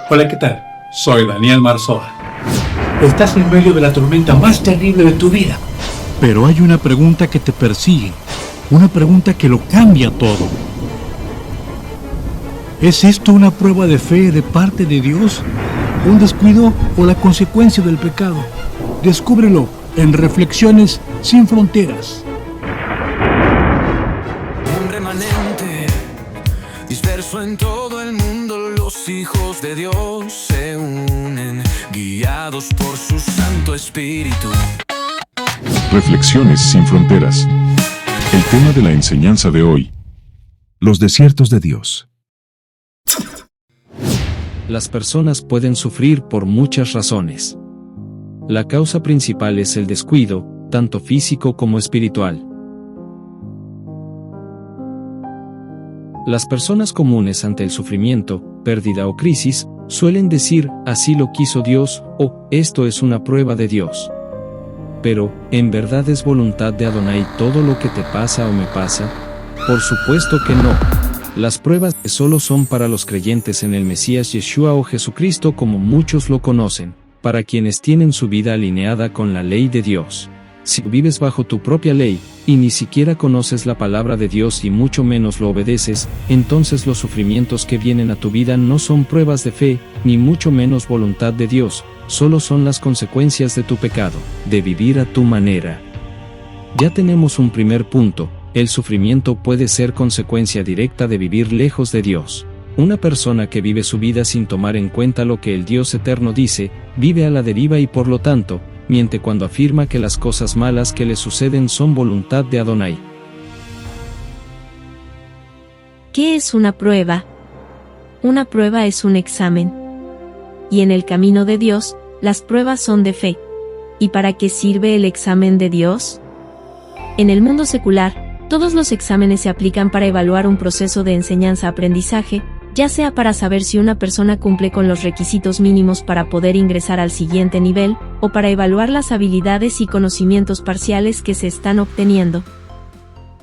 Hola, ¿qué tal? Soy Daniel Marzoa. Estás en medio de la tormenta más terrible de tu vida. Pero hay una pregunta que te persigue, una pregunta que lo cambia todo. ¿Es esto una prueba de fe de parte de Dios? ¿Un descuido o la consecuencia del pecado? Descúbrelo en Reflexiones sin Fronteras. Un remanente disperso en todo el mundo, los hijos de Dios se unen, guiados por su Santo Espíritu. Reflexiones sin Fronteras. El tema de la enseñanza de hoy: los desiertos de Dios. Las personas pueden sufrir por muchas razones. La causa principal es el descuido, tanto físico como espiritual. Las personas comunes ante el sufrimiento, pérdida o crisis, suelen decir, así lo quiso Dios, o, esto es una prueba de Dios. Pero, ¿en verdad es voluntad de Adonai todo lo que te pasa o me pasa? Por supuesto que no. Las pruebas solo son para los creyentes en el Mesías Yeshua o Jesucristo como muchos lo conocen, para quienes tienen su vida alineada con la ley de Dios. Si vives bajo tu propia ley, y ni siquiera conoces la palabra de Dios y mucho menos lo obedeces, entonces los sufrimientos que vienen a tu vida no son pruebas de fe, ni mucho menos voluntad de Dios, solo son las consecuencias de tu pecado, de vivir a tu manera. Ya tenemos un primer punto. El sufrimiento puede ser consecuencia directa de vivir lejos de Dios. Una persona que vive su vida sin tomar en cuenta lo que el Dios eterno dice, vive a la deriva y por lo tanto, miente cuando afirma que las cosas malas que le suceden son voluntad de Adonai. ¿Qué es una prueba? Una prueba es un examen. Y en el camino de Dios, las pruebas son de fe. ¿Y para qué sirve el examen de Dios? En el mundo secular, todos los exámenes se aplican para evaluar un proceso de enseñanza-aprendizaje, ya sea para saber si una persona cumple con los requisitos mínimos para poder ingresar al siguiente nivel, o para evaluar las habilidades y conocimientos parciales que se están obteniendo.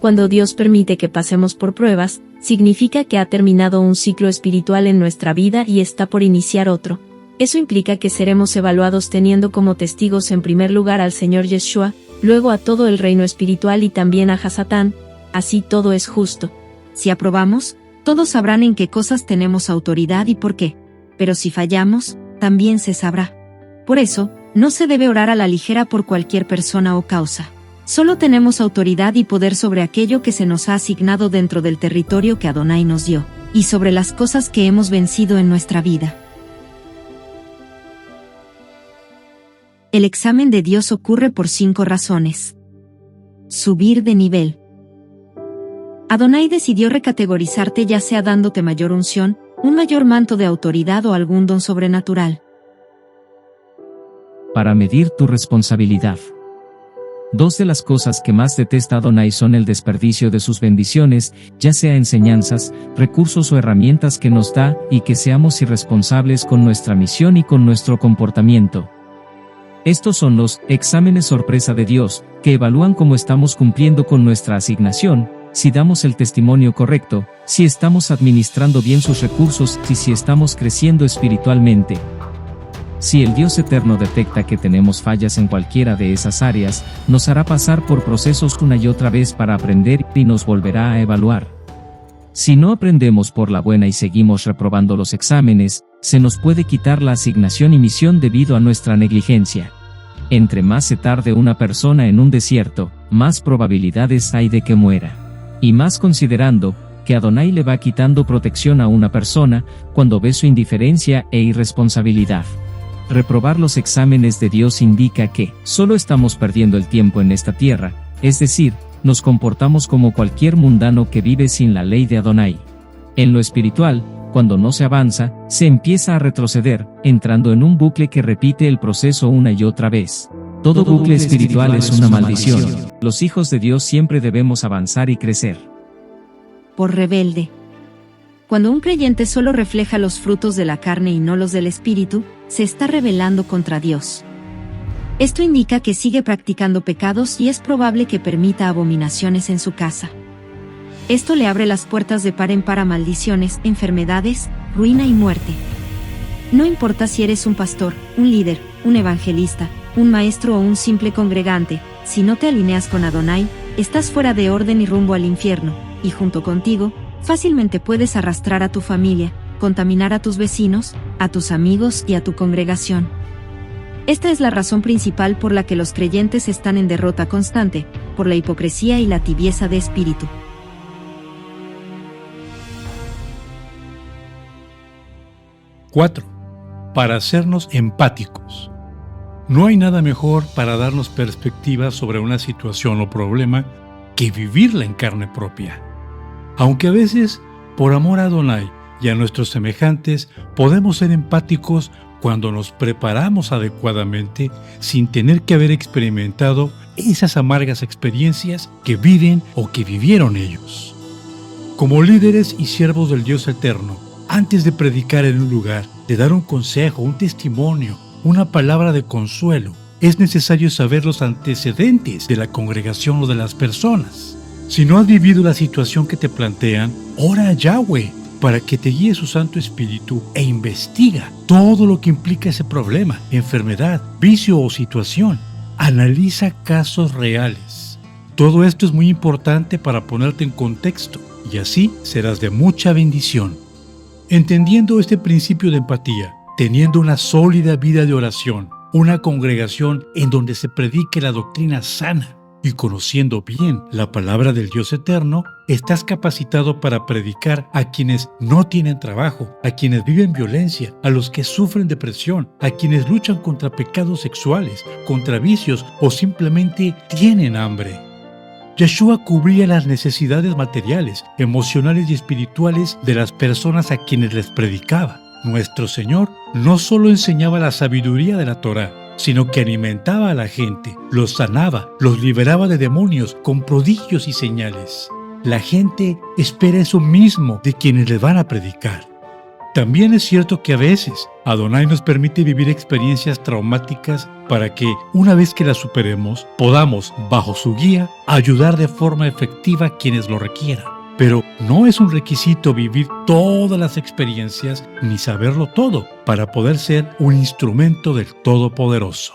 Cuando Dios permite que pasemos por pruebas, significa que ha terminado un ciclo espiritual en nuestra vida y está por iniciar otro. Eso implica que seremos evaluados teniendo como testigos en primer lugar al Señor Yeshua, luego a todo el reino espiritual y también a Hasatán. Así todo es justo. Si aprobamos, todos sabrán en qué cosas tenemos autoridad y por qué. Pero si fallamos, también se sabrá. Por eso, no se debe orar a la ligera por cualquier persona o causa. Solo tenemos autoridad y poder sobre aquello que se nos ha asignado dentro del territorio que Adonai nos dio, y sobre las cosas que hemos vencido en nuestra vida. El examen de Dios ocurre por 5 razones. Subir de nivel. Adonai decidió recategorizarte, ya sea dándote mayor unción, un mayor manto de autoridad o algún don sobrenatural. Para medir tu responsabilidad. 2 de las cosas que más detesta Adonai son el desperdicio de sus bendiciones, ya sea enseñanzas, recursos o herramientas que nos da, y que seamos irresponsables con nuestra misión y con nuestro comportamiento. Estos son los exámenes sorpresa de Dios, que evalúan cómo estamos cumpliendo con nuestra asignación, si damos el testimonio correcto, si estamos administrando bien sus recursos y si estamos creciendo espiritualmente. Si el Dios eterno detecta que tenemos fallas en cualquiera de esas áreas, nos hará pasar por procesos una y otra vez para aprender y nos volverá a evaluar. Si no aprendemos por la buena y seguimos reprobando los exámenes, se nos puede quitar la asignación y misión debido a nuestra negligencia. Entre más se tarde una persona en un desierto, más probabilidades hay de que muera. Y más considerando que Adonai le va quitando protección a una persona cuando ve su indiferencia e irresponsabilidad. Reprobar los exámenes de Dios indica que solo estamos perdiendo el tiempo en esta tierra, es decir, nos comportamos como cualquier mundano que vive sin la ley de Adonai. En lo espiritual, cuando no se avanza, se empieza a retroceder, entrando en un bucle que repite el proceso una y otra vez. Todo bucle espiritual es una maldición. Los hijos de Dios siempre debemos avanzar y crecer. Por rebelde. Cuando un creyente solo refleja los frutos de la carne y no los del espíritu, se está rebelando contra Dios. Esto indica que sigue practicando pecados y es probable que permita abominaciones en su casa. Esto le abre las puertas de par en par a maldiciones, enfermedades, ruina y muerte. No importa si eres un pastor, un líder, un evangelista, un maestro o un simple congregante, si no te alineas con Adonai, estás fuera de orden y rumbo al infierno, y junto contigo, fácilmente puedes arrastrar a tu familia, contaminar a tus vecinos, a tus amigos y a tu congregación. Esta es la razón principal por la que los creyentes están en derrota constante, por la hipocresía y la tibieza de espíritu. Cuatro, para hacernos empáticos. No hay nada mejor para darnos perspectiva sobre una situación o problema que vivirla en carne propia. Aunque a veces, por amor a Adonai y a nuestros semejantes, podemos ser empáticos cuando nos preparamos adecuadamente sin tener que haber experimentado esas amargas experiencias que viven o que vivieron ellos. Como líderes y siervos del Dios eterno, antes de predicar en un lugar, de dar un consejo, un testimonio, una palabra de consuelo, es necesario saber los antecedentes de la congregación o de las personas. Si no has vivido la situación que te plantean, ora a Yahweh para que te guíe su Santo Espíritu e investiga todo lo que implica ese problema, enfermedad, vicio o situación. Analiza casos reales. Todo esto es muy importante para ponerte en contexto y así serás de mucha bendición. Entendiendo este principio de empatía, teniendo una sólida vida de oración, una congregación en donde se predique la doctrina sana y conociendo bien la palabra del Dios eterno, estás capacitado para predicar a quienes no tienen trabajo, a quienes viven violencia, a los que sufren depresión, a quienes luchan contra pecados sexuales, contra vicios o simplemente tienen hambre. Yeshua cubría las necesidades materiales, emocionales y espirituales de las personas a quienes les predicaba. Nuestro Señor no solo enseñaba la sabiduría de la Torá, sino que alimentaba a la gente, los sanaba, los liberaba de demonios con prodigios y señales. La gente espera eso mismo de quienes les van a predicar. También es cierto que a veces Adonai nos permite vivir experiencias traumáticas para que, una vez que las superemos, podamos, bajo su guía, ayudar de forma efectiva a quienes lo requieran. Pero no es un requisito vivir todas las experiencias ni saberlo todo para poder ser un instrumento del Todopoderoso.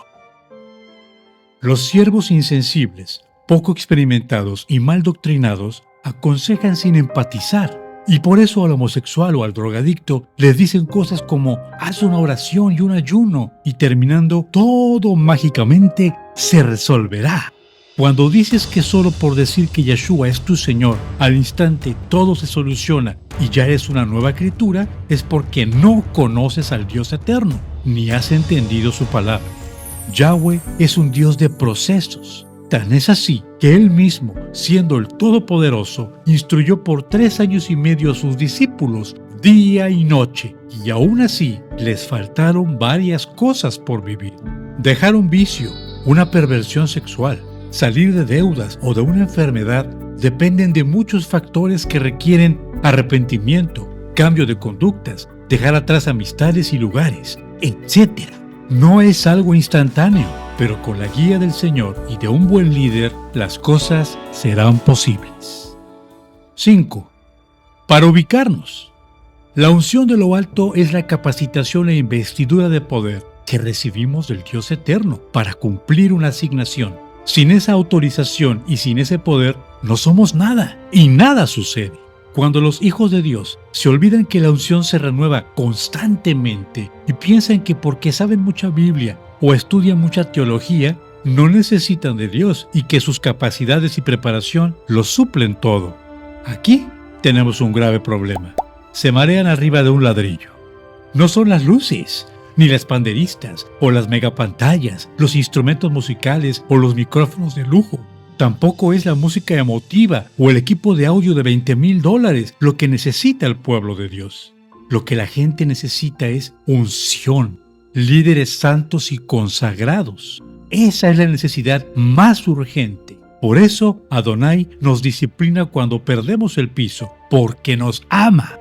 Los siervos insensibles, poco experimentados y mal doctrinados aconsejan sin empatizar. Y por eso al homosexual o al drogadicto les dicen cosas como haz una oración y un ayuno y terminando todo mágicamente se resolverá. Cuando dices que solo por decir que Yeshua es tu Señor, al instante todo se soluciona y ya eres una nueva criatura, es porque no conoces al Dios eterno, ni has entendido su palabra. Yahweh es un Dios de procesos. Tan es así que Él mismo, siendo el Todopoderoso, instruyó por 3 años y medio a sus discípulos día y noche, y aún así les faltaron varias cosas por vivir. Dejar un vicio, una perversión sexual, salir de deudas o de una enfermedad dependen de muchos factores que requieren arrepentimiento, cambio de conductas, dejar atrás amistades y lugares, etc. No es algo instantáneo, pero con la guía del Señor y de un buen líder, las cosas serán posibles. 5. Para ubicarnos. La unción de lo alto es la capacitación e investidura de poder que recibimos del Dios eterno para cumplir una asignación. Sin esa autorización y sin ese poder, no somos nada y nada sucede. Cuando los hijos de Dios se olvidan que la unción se renueva constantemente y piensan que porque saben mucha Biblia o estudian mucha teología, no necesitan de Dios y que sus capacidades y preparación lo suplen todo. Aquí tenemos un grave problema. Se marean arriba de un ladrillo. No son las luces, ni las panderistas, o las megapantallas, los instrumentos musicales o los micrófonos de lujo. Tampoco es la música emotiva o el equipo de audio de $20,000 lo que necesita el pueblo de Dios. Lo que la gente necesita es unción, líderes santos y consagrados. Esa es la necesidad más urgente. Por eso Adonai nos disciplina cuando perdemos el piso, porque nos ama.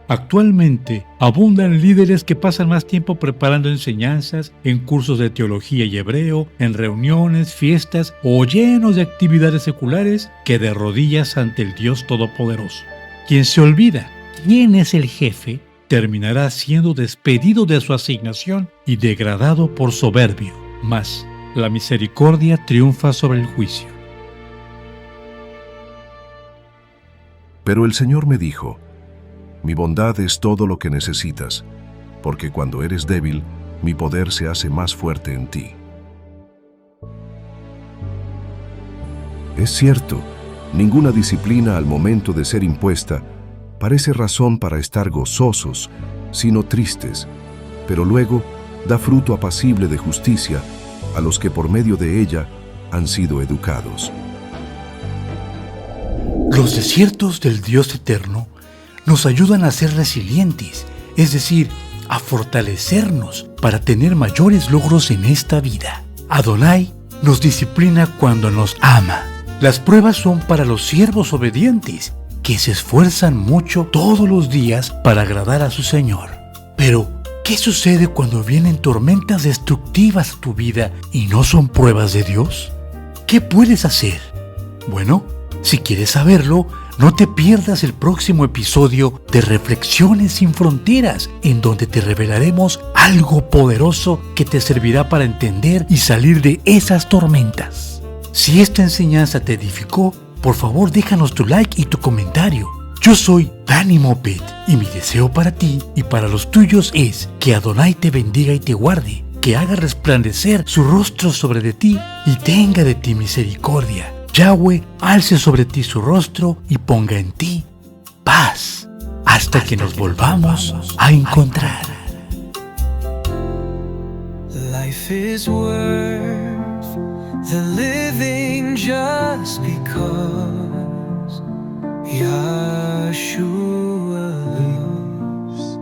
Actualmente abundan líderes que pasan más tiempo preparando enseñanzas, en cursos de teología y hebreo, en reuniones, fiestas o llenos de actividades seculares que de rodillas ante el Dios Todopoderoso. Quien se olvida quién es el jefe, terminará siendo despedido de su asignación y degradado por soberbio. Mas la misericordia triunfa sobre el juicio. Pero el Señor me dijo: mi bondad es todo lo que necesitas, porque cuando eres débil, mi poder se hace más fuerte en ti. Es cierto, ninguna disciplina al momento de ser impuesta parece razón para estar gozosos, sino tristes, pero luego da fruto apacible de justicia a los que por medio de ella han sido educados. Los desiertos del Dios eterno nos ayudan a ser resilientes, es decir, a fortalecernos para tener mayores logros en esta vida. Adonai nos disciplina cuando nos ama. Las pruebas son para los siervos obedientes, que se esfuerzan mucho todos los días para agradar a su Señor. Pero, ¿qué sucede cuando vienen tormentas destructivas a tu vida y no son pruebas de Dios? ¿Qué puedes hacer? Bueno, si quieres saberlo, no te pierdas el próximo episodio de Reflexiones sin Fronteras, en donde te revelaremos algo poderoso que te servirá para entender y salir de esas tormentas. Si esta enseñanza te edificó, por favor déjanos tu like y tu comentario. Yo soy Danny Moped y mi deseo para ti y para los tuyos es que Adonai te bendiga y te guarde, que haga resplandecer su rostro sobre de ti y tenga de ti misericordia. Yahweh alce sobre ti su rostro y ponga en ti paz, hasta que nos volvamos a encontrar. Life is worth the living just because Yahshua lives.